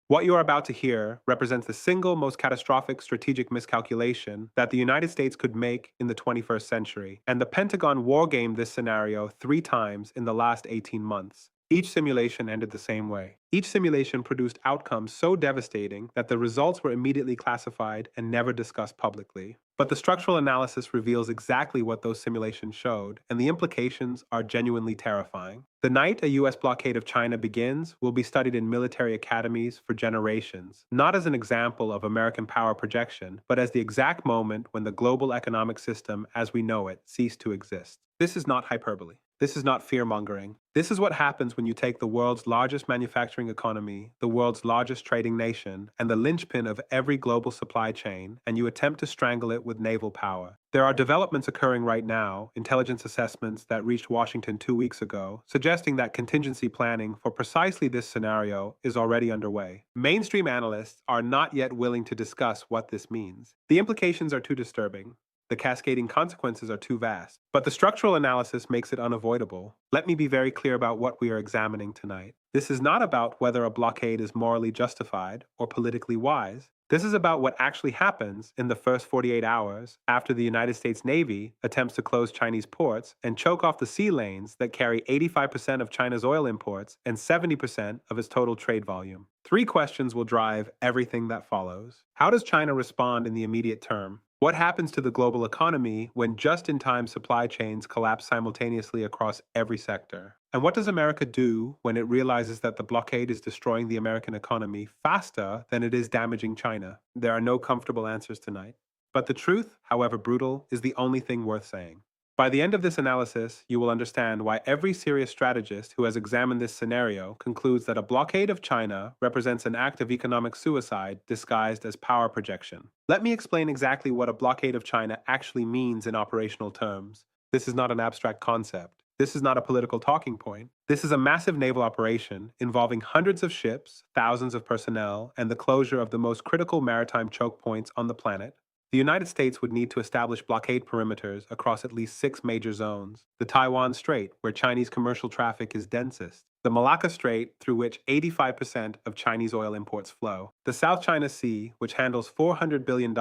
What you are about to hear represents the single most catastrophic strategic miscalculation that the United States could make in the 21st century, and the Pentagon wargamed this scenario 3 times in the last 18 months. Each simulation ended the same way. Each simulation produced outcomes so devastating that the results were immediately classified and never discussed publicly. But the structural analysis reveals exactly what those simulations showed, and the implications are genuinely terrifying. The night a US blockade of China begins will be studied in military academies for generations, not as an example of American power projection, but as the exact moment when the global economic system as we know it ceased to exist. This is not hyperbole. This is not fear-mongering. This is what happens when you take the world's largest manufacturing economy, the world's largest trading nation, and the linchpin of every global supply chain, and you attempt to strangle it with naval power. There are developments occurring right now, intelligence assessments that reached Washington 2 weeks ago, suggesting that contingency planning for precisely this scenario is already underway. Mainstream analysts are not yet willing to discuss what this means. The implications are too disturbing. The cascading consequences are too vast, but the structural analysis makes it unavoidable. Let me be very clear about what we are examining tonight. This is not about whether a blockade is morally justified or politically wise. This is about what actually happens in the first 48 hours after the United States Navy attempts to close Chinese ports and choke off the sea lanes that carry 85% of China's oil imports and 70% of its total trade volume. 3 questions will drive everything that follows. How does China respond in the immediate term? What happens to the global economy when just-in-time supply chains collapse simultaneously across every sector? And what does America do when it realizes that the blockade is destroying the American economy faster than it is damaging China? There are no comfortable answers tonight. But the truth, however brutal, is the only thing worth saying. By the end of this analysis, you will understand why every serious strategist who has examined this scenario concludes that a blockade of China represents an act of economic suicide disguised as power projection. Let me explain exactly what a blockade of China actually means in operational terms. This is not an abstract concept. This is not a political talking point. This is a massive naval operation involving hundreds of ships, thousands of personnel, and the closure of the most critical maritime choke points on the planet. The United States would need to establish blockade perimeters across at least 6 major zones: the Taiwan Strait, where Chinese commercial traffic is densest; the Malacca Strait, through which 85% of Chinese oil imports flow; the South China Sea, which handles $400 billion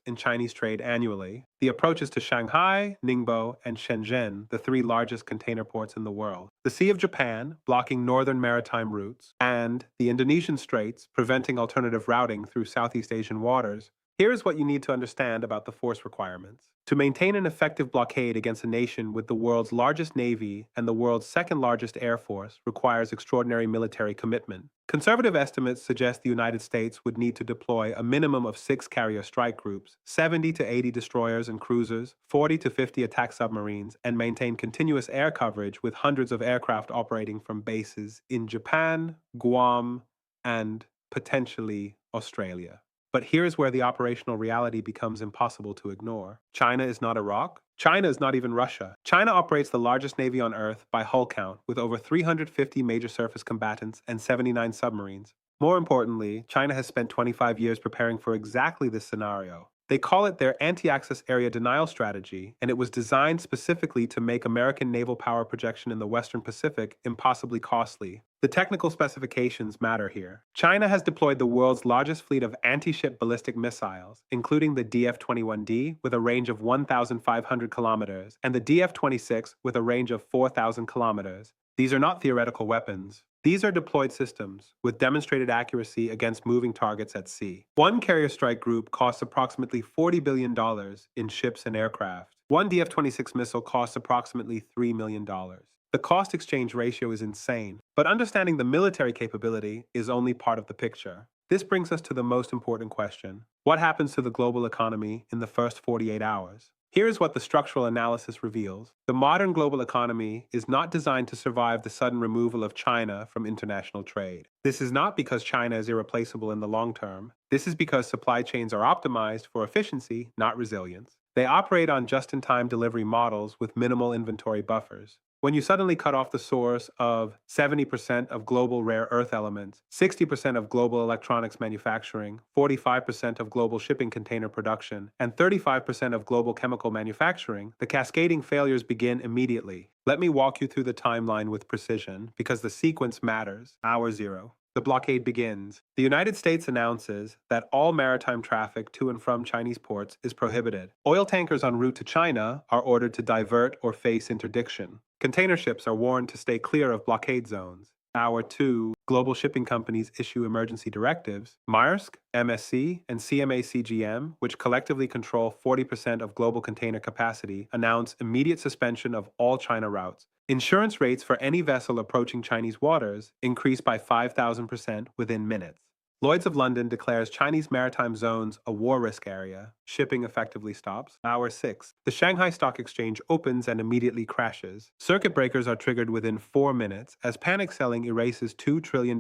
in Chinese trade annually; the approaches to Shanghai, Ningbo, and Shenzhen, the 3 largest container ports in the world; the Sea of Japan, blocking northern maritime routes; and the Indonesian Straits, preventing alternative routing through Southeast Asian waters. Here is what you need to understand about the force requirements. To maintain an effective blockade against a nation with the world's largest navy and the world's second-largest air force requires extraordinary military commitment. Conservative estimates suggest the United States would need to deploy a minimum of 6 carrier strike groups, 70 to 80 destroyers and cruisers, 40 to 50 attack submarines, and maintain continuous air coverage with hundreds of aircraft operating from bases in Japan, Guam, and potentially Australia. But here's where the operational reality becomes impossible to ignore. China is not Iraq. China is not even Russia. China operates the largest navy on Earth by hull count, with over 350 major surface combatants and 79 submarines. More importantly, China has spent 25 years preparing for exactly this scenario. They call it their anti-access area denial strategy, and it was designed specifically to make American naval power projection in the Western Pacific impossibly costly. The technical specifications matter here. China has deployed the world's largest fleet of anti-ship ballistic missiles, including the DF-21D with a range of 1,500 kilometers and the DF-26 with a range of 4,000 kilometers. These are not theoretical weapons. These are deployed systems with demonstrated accuracy against moving targets at sea. One carrier strike group costs approximately $40 billion in ships and aircraft. One DF-26 missile costs approximately $3 million. The cost exchange ratio is insane, but understanding the military capability is only part of the picture. This brings us to the most important question. What happens to the global economy in the first 48 hours? Here's what the structural analysis reveals. The modern global economy is not designed to survive the sudden removal of China from international trade. This is not because China is irreplaceable in the long term. This is because supply chains are optimized for efficiency, not resilience. They operate on just-in-time delivery models with minimal inventory buffers. When you suddenly cut off the source of 70% of global rare earth elements, 60% of global electronics manufacturing, 45% of global shipping container production, and 35% of global chemical manufacturing, the cascading failures begin immediately. Let me walk you through the timeline with precision because the sequence matters. Hour 0. The blockade begins. The United States announces that all maritime traffic to and from Chinese ports is prohibited. Oil tankers en route to China are ordered to divert or face interdiction. Container ships are warned to stay clear of blockade zones. Hour 2, global shipping companies issue emergency directives. Maersk, MSC, and CMA-CGM, which collectively control 40% of global container capacity, announce immediate suspension of all China routes. Insurance rates for any vessel approaching Chinese waters increase by 5,000% within minutes. Lloyd's of London declares Chinese maritime zones a war risk area. Shipping effectively stops. Hour 6. The Shanghai Stock Exchange opens and immediately crashes. Circuit breakers are triggered within 4 minutes as panic selling erases $2 trillion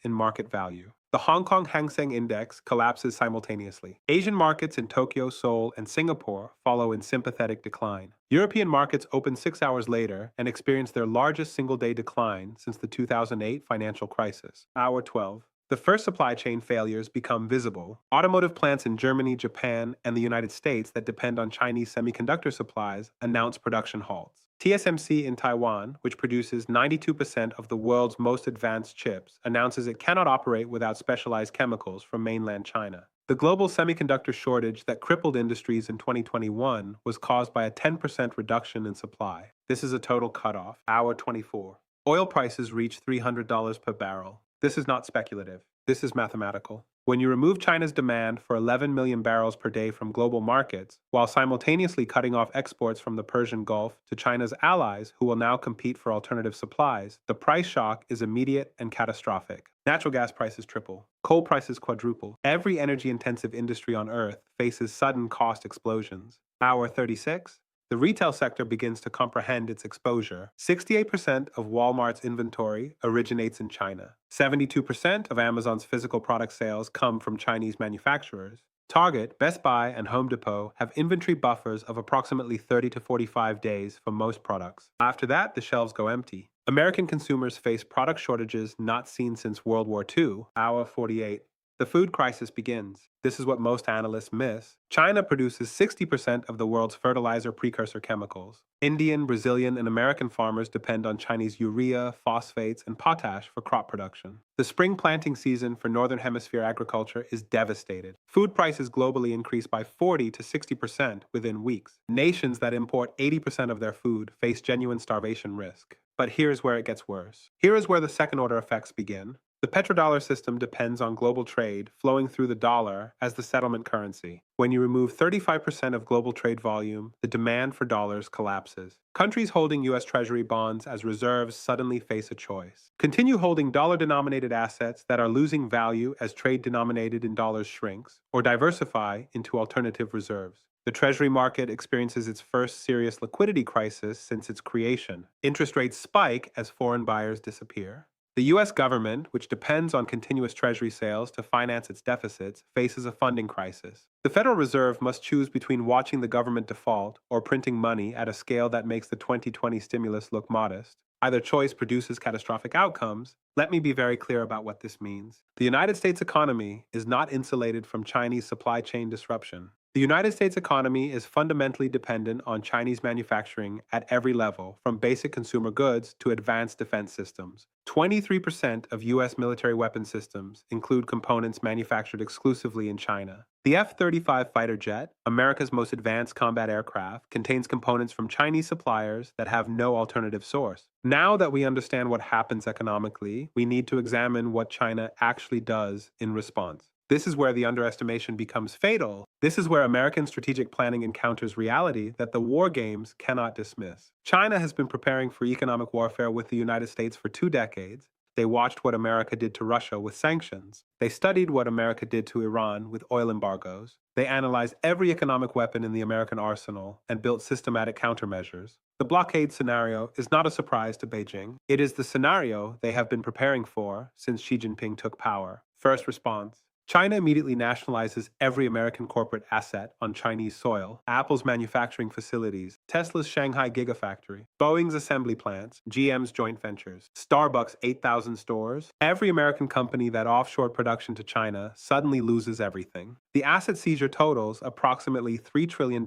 in market value. The Hong Kong Hang Seng Index collapses simultaneously. Asian markets in Tokyo, Seoul, and Singapore follow in sympathetic decline. European markets open 6 hours later and experience their largest single-day decline since the 2008 financial crisis. Hour 12. The first supply chain failures become visible. Automotive plants in Germany, Japan, and the United States that depend on Chinese semiconductor supplies announce production halts. TSMC in Taiwan, which produces 92% of the world's most advanced chips, announces it cannot operate without specialized chemicals from mainland China. The global semiconductor shortage that crippled industries in 2021 was caused by a 10% reduction in supply. This is a total cutoff. Hour 24. Oil prices reach $300 per barrel. This is not speculative. This is mathematical. When you remove China's demand for 11 million barrels per day from global markets, while simultaneously cutting off exports from the Persian Gulf to China's allies who will now compete for alternative supplies, the price shock is immediate and catastrophic. Natural gas prices triple. Coal prices quadruple. Every energy-intensive industry on Earth faces sudden cost explosions. Hour 36. The retail sector begins to comprehend its exposure. 68% of Walmart's inventory originates in China. 72% of Amazon's physical product sales come from Chinese manufacturers. Target, Best Buy, and Home Depot have inventory buffers of approximately 30 to 45 days for most products. After that, the shelves go empty. American consumers face product shortages not seen since World War II. Hour 48. The food crisis begins. This is what most analysts miss. China produces 60% of the world's fertilizer precursor chemicals. Indian, Brazilian, and American farmers depend on Chinese urea, phosphates, and potash for crop production. The spring planting season for Northern Hemisphere agriculture is devastated. Food prices globally increase by 40 to 60% within weeks. Nations that import 80% of their food face genuine starvation risk. But here's where it gets worse. Here is where the second-order effects begin. The petrodollar system depends on global trade flowing through the dollar as the settlement currency. When you remove 35% of global trade volume, the demand for dollars collapses. Countries holding U.S. Treasury bonds as reserves suddenly face a choice. Continue holding dollar-denominated assets that are losing value as trade denominated in dollars shrinks, or diversify into alternative reserves. The Treasury market experiences its first serious liquidity crisis since its creation. Interest rates spike as foreign buyers disappear. The U.S. government, which depends on continuous Treasury sales to finance its deficits, faces a funding crisis. The Federal Reserve must choose between watching the government default or printing money at a scale that makes the 2020 stimulus look modest. Either choice produces catastrophic outcomes. Let me be very clear about what this means. The United States economy is not insulated from Chinese supply chain disruption. The United States economy is fundamentally dependent on Chinese manufacturing at every level, from basic consumer goods to advanced defense systems. 23% of U.S. military weapon systems include components manufactured exclusively in China. The F-35 fighter jet, America's most advanced combat aircraft, contains components from Chinese suppliers that have no alternative source. Now that we understand what happens economically, we need to examine what China actually does in response. This is where the underestimation becomes fatal. This is where American strategic planning encounters reality that the war games cannot dismiss. China has been preparing for economic warfare with the United States for 2 decades. They watched what America did to Russia with sanctions. They studied what America did to Iran with oil embargoes. They analyzed every economic weapon in the American arsenal and built systematic countermeasures. The blockade scenario is not a surprise to Beijing. It is the scenario they have been preparing for since Xi Jinping took power. First response. China immediately nationalizes every American corporate asset on Chinese soil. Apple's manufacturing facilities, Tesla's Shanghai Gigafactory, Boeing's assembly plants, GM's joint ventures, Starbucks' 8,000 stores. Every American company that offshored production to China suddenly loses everything. The asset seizure totals approximately $3 trillion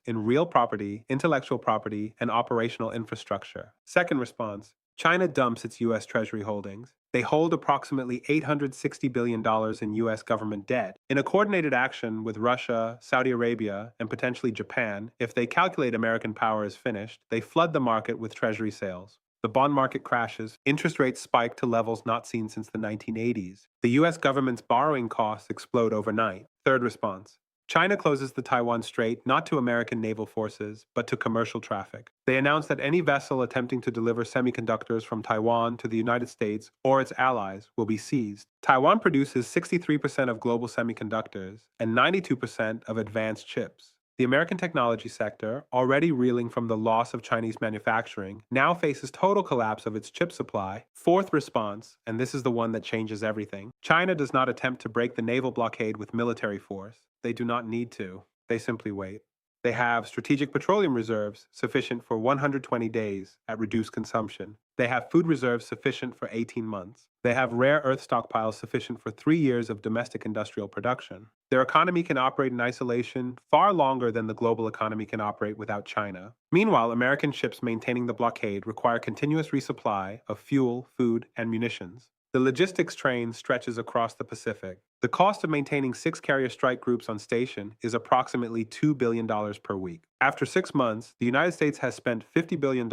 in real property, intellectual property, and operational infrastructure. Second response. China dumps its U.S. Treasury holdings. They hold approximately $860 billion in U.S. government debt. In a coordinated action with Russia, Saudi Arabia, and potentially Japan, if they calculate American power is finished, they flood the market with Treasury sales. The bond market crashes, interest rates spike to levels not seen since the 1980s. The U.S. government's borrowing costs explode overnight. Third response. China closes the Taiwan Strait not to American naval forces, but to commercial traffic. They announced that any vessel attempting to deliver semiconductors from Taiwan to the United States or its allies will be seized. Taiwan produces 63% of global semiconductors and 92% of advanced chips. The American technology sector, already reeling from the loss of Chinese manufacturing, now faces total collapse of its chip supply. Fourth response, and this is the one that changes everything. China does not attempt to break the naval blockade with military force. They do not need to. They simply wait. They have strategic petroleum reserves sufficient for 120 days at reduced consumption. They have food reserves sufficient for 18 months. They have rare earth stockpiles sufficient for 3 years of domestic industrial production. Their economy can operate in isolation far longer than the global economy can operate without China. Meanwhile, American ships maintaining the blockade require continuous resupply of fuel, food, and munitions. The logistics train stretches across the Pacific. The cost of maintaining 6 carrier strike groups on station is approximately $2 billion per week. After 6 months, the United States has spent $50 billion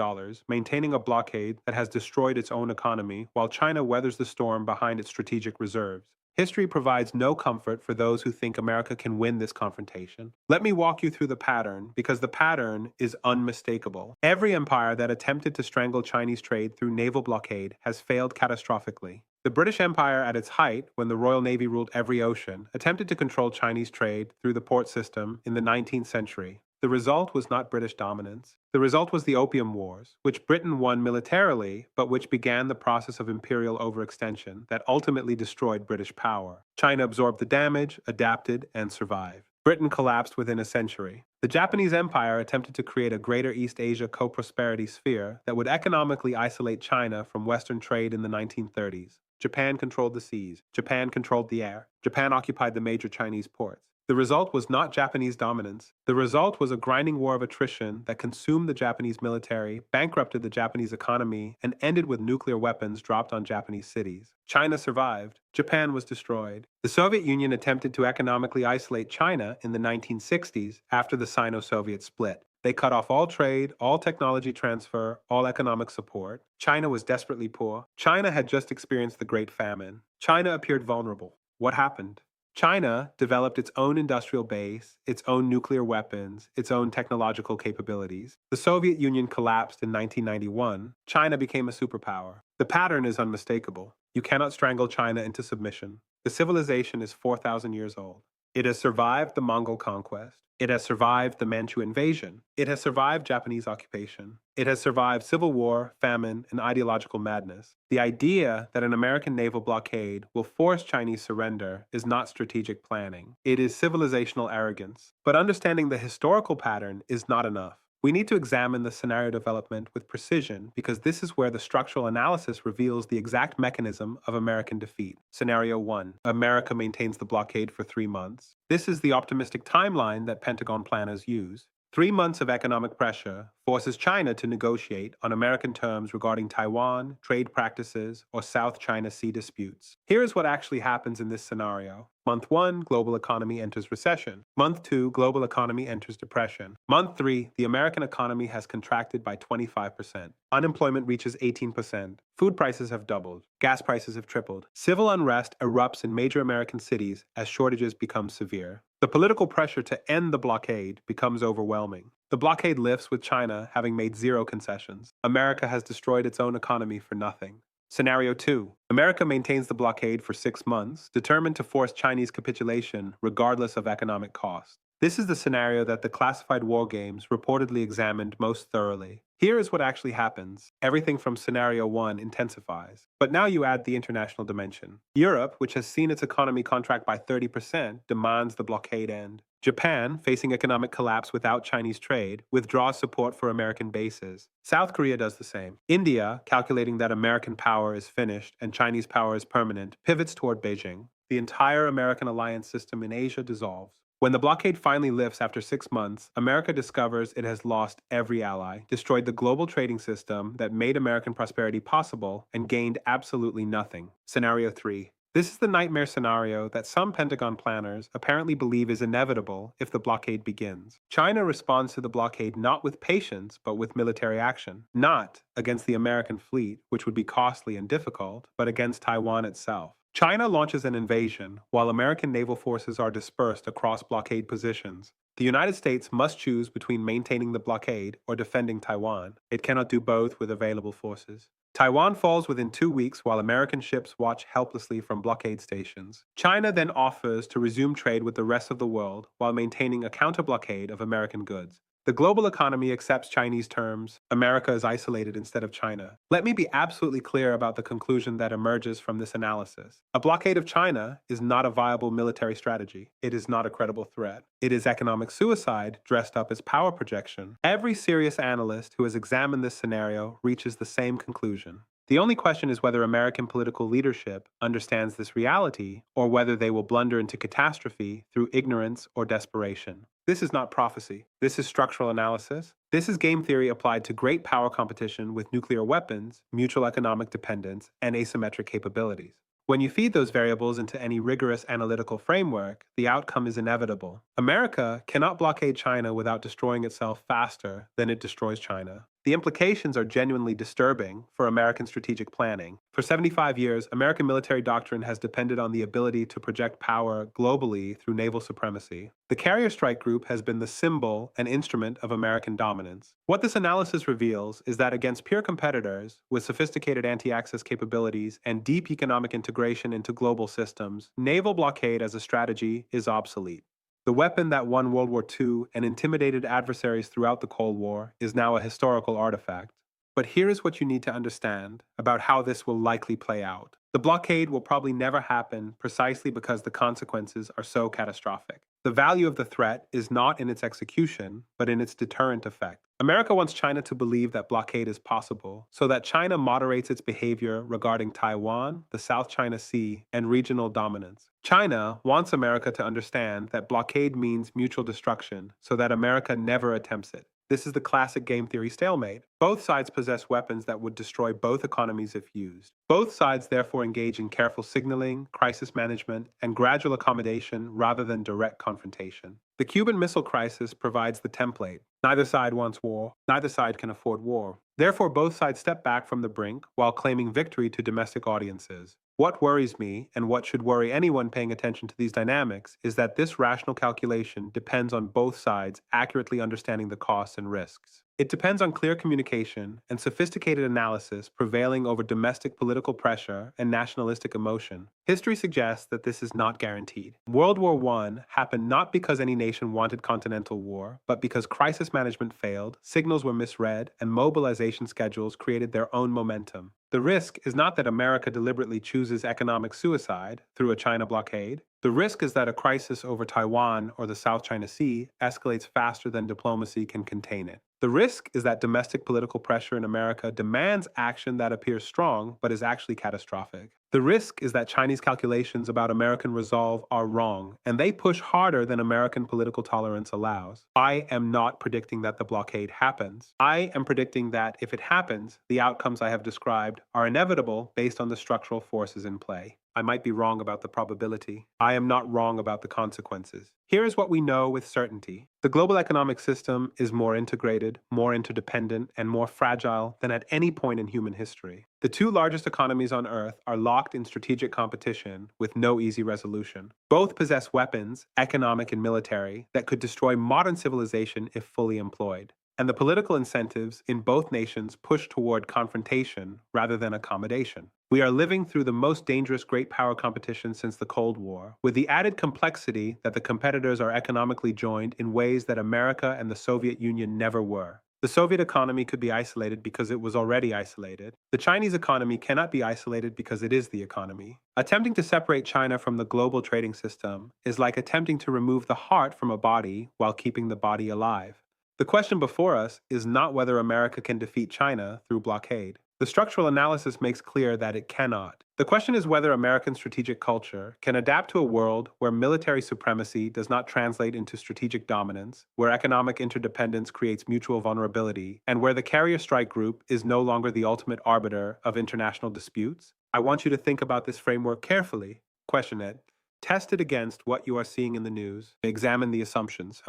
maintaining a blockade that has destroyed its own economy while China weathers the storm behind its strategic reserves. History provides no comfort for those who think America can win this confrontation. Let me walk you through the pattern, because the pattern is unmistakable. Every empire that attempted to strangle Chinese trade through naval blockade has failed catastrophically. The British Empire at its height, when the Royal Navy ruled every ocean, attempted to control Chinese trade through the port system in the 19th century. The result was not British dominance. The result was the Opium Wars, which Britain won militarily, but which began the process of imperial overextension that ultimately destroyed British power. China absorbed the damage, adapted, and survived. Britain collapsed within a century. The Japanese Empire attempted to create a Greater East Asia co-prosperity sphere that would economically isolate China from Western trade in the 1930s. Japan controlled the seas. Japan controlled the air. Japan occupied the major Chinese ports. The result was not Japanese dominance. The result was a grinding war of attrition that consumed the Japanese military, bankrupted the Japanese economy, and ended with nuclear weapons dropped on Japanese cities. China survived. Japan was destroyed. The Soviet Union attempted to economically isolate China in the 1960s after the Sino-Soviet split. They cut off all trade, all technology transfer, all economic support. China was desperately poor. China had just experienced the Great Famine. China appeared vulnerable. What happened? China developed its own industrial base, its own nuclear weapons, its own technological capabilities. The Soviet Union collapsed in 1991. China became a superpower. The pattern is unmistakable. You cannot strangle China into submission. The civilization is 4,000 years old. It has survived the Mongol conquest. It has survived the Manchu invasion. It has survived Japanese occupation. It has survived civil war, famine, and ideological madness. The idea that an American naval blockade will force Chinese surrender is not strategic planning. It is civilizational arrogance. But understanding the historical pattern is not enough. We need to examine the scenario development with precision, because this is where the structural analysis reveals the exact mechanism of American defeat. Scenario 1. America maintains the blockade for 3 months. This is the optimistic timeline that Pentagon planners use. 3 months of economic pressure forces China to negotiate on American terms regarding Taiwan, trade practices, or South China Sea disputes. Here is what actually happens in this scenario. Month 1, global economy enters recession. Month 2, global economy enters depression. Month 3, the American economy has contracted by 25%. Unemployment reaches 18%. Food prices have doubled. Gas prices have tripled. Civil unrest erupts in major American cities as shortages become severe. The political pressure to end the blockade becomes overwhelming. The blockade lifts with China having made zero concessions. America has destroyed its own economy for nothing. Scenario 2. America maintains the blockade for 6 months, determined to force Chinese capitulation regardless of economic cost. This is the scenario that the classified war games reportedly examined most thoroughly. Here is what actually happens. Everything from scenario 1 intensifies. But now you add the international dimension. Europe, which has seen its economy contract by 30%, demands the blockade end. Japan, facing economic collapse without Chinese trade, withdraws support for American bases. South Korea does the same. India, calculating that American power is finished and Chinese power is permanent, pivots toward Beijing. The entire American alliance system in Asia dissolves. When the blockade finally lifts after 6 months, America discovers it has lost every ally, destroyed the global trading system that made American prosperity possible, and gained absolutely nothing. Scenario 3. This is the nightmare scenario that some Pentagon planners apparently believe is inevitable if the blockade begins. China responds to the blockade not with patience, but with military action. Not against the American fleet, which would be costly and difficult, but against Taiwan itself. China launches an invasion while American naval forces are dispersed across blockade positions. The United States must choose between maintaining the blockade or defending Taiwan. It cannot do both with available forces. Taiwan falls within 2 weeks while American ships watch helplessly from blockade stations. China then offers to resume trade with the rest of the world while maintaining a counter-blockade of American goods. The global economy accepts Chinese terms. America is isolated instead of China. Let me be absolutely clear about the conclusion that emerges from this analysis. A blockade of China is not a viable military strategy. It is not a credible threat. It is economic suicide dressed up as power projection. Every serious analyst who has examined this scenario reaches the same conclusion. The only question is whether American political leadership understands this reality or whether they will blunder into catastrophe through ignorance or desperation. This is not prophecy. This is structural analysis. This is game theory applied to great power competition with nuclear weapons, mutual economic dependence, and asymmetric capabilities. When you feed those variables into any rigorous analytical framework, the outcome is inevitable. America cannot blockade China without destroying itself faster than it destroys China. The implications are genuinely disturbing for American strategic planning. For 75 years, American military doctrine has depended on the ability to project power globally through naval supremacy. The carrier strike group has been the symbol and instrument of American dominance. What this analysis reveals is that against peer competitors with sophisticated anti-access capabilities and deep economic integration into global systems, naval blockade as a strategy is obsolete. The weapon that won World War II and intimidated adversaries throughout the Cold War is now a historical artifact. But here is what you need to understand about how this will likely play out. The blockade will probably never happen precisely because the consequences are so catastrophic. The value of the threat is not in its execution, but in its deterrent effect. America wants China to believe that blockade is possible, so that China moderates its behavior regarding Taiwan, the South China Sea, and regional dominance. China wants America to understand that blockade means mutual destruction, so that America never attempts it. This is the classic game theory stalemate. Both sides possess weapons that would destroy both economies if used. Both sides therefore engage in careful signaling, crisis management, and gradual accommodation rather than direct confrontation. The Cuban Missile Crisis provides the template. Neither side wants war. Neither side can afford war. Therefore, both sides step back from the brink while claiming victory to domestic audiences. What worries me, and what should worry anyone paying attention to these dynamics, is that this rational calculation depends on both sides accurately understanding the costs and risks. It depends on clear communication and sophisticated analysis prevailing over domestic political pressure and nationalistic emotion. History suggests that this is not guaranteed. World War I happened not because any nation wanted continental war, but because crisis management failed, signals were misread, and mobilization schedules created their own momentum. The risk is not that America deliberately chooses economic suicide through a China blockade. The risk is that a crisis over Taiwan or the South China Sea escalates faster than diplomacy can contain it. The risk is that domestic political pressure in America demands action that appears strong but is actually catastrophic. The risk is that Chinese calculations about American resolve are wrong, and they push harder than American political tolerance allows. I am not predicting that the blockade happens. I am predicting that if it happens, the outcomes I have described are inevitable based on the structural forces in play. I might be wrong about the probability. I am not wrong about the consequences. Here is what we know with certainty. The global economic system is more integrated, more interdependent, and more fragile than at any point in human history. The two largest economies on Earth are locked in strategic competition with no easy resolution. Both possess weapons, economic and military, that could destroy modern civilization if fully employed. And the political incentives in both nations push toward confrontation rather than accommodation. We are living through the most dangerous great power competition since the Cold War, with the added complexity that the competitors are economically joined in ways that America and the Soviet Union never were. The Soviet economy could be isolated because it was already isolated. The Chinese economy cannot be isolated because it is the economy. Attempting to separate China from the global trading system is like attempting to remove the heart from a body while keeping the body alive. The question before us is not whether America can defeat China through blockade. The structural analysis makes clear that it cannot. The question is whether American strategic culture can adapt to a world where military supremacy does not translate into strategic dominance, where economic interdependence creates mutual vulnerability, and where the carrier strike group is no longer the ultimate arbiter of international disputes. I want you to think about this framework carefully. Question it. Test it against what you are seeing in the news. Examine the assumptions.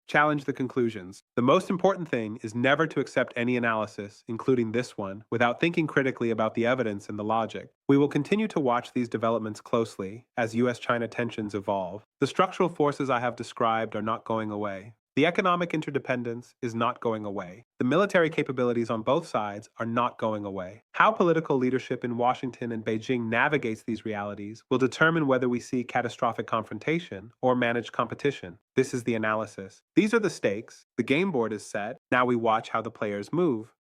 Challenge the conclusions. The most important thing is never to accept any analysis, including this one, without thinking critically about the evidence and the logic. We will continue to watch these developments closely as US-China tensions evolve. The structural forces I have described are not going away. The economic interdependence is not going away. The military capabilities on both sides are not going away. How political leadership in Washington and Beijing navigates these realities will determine whether we see catastrophic confrontation or managed competition. This is the analysis. These are the stakes. The game board is set. Now we watch how the players move.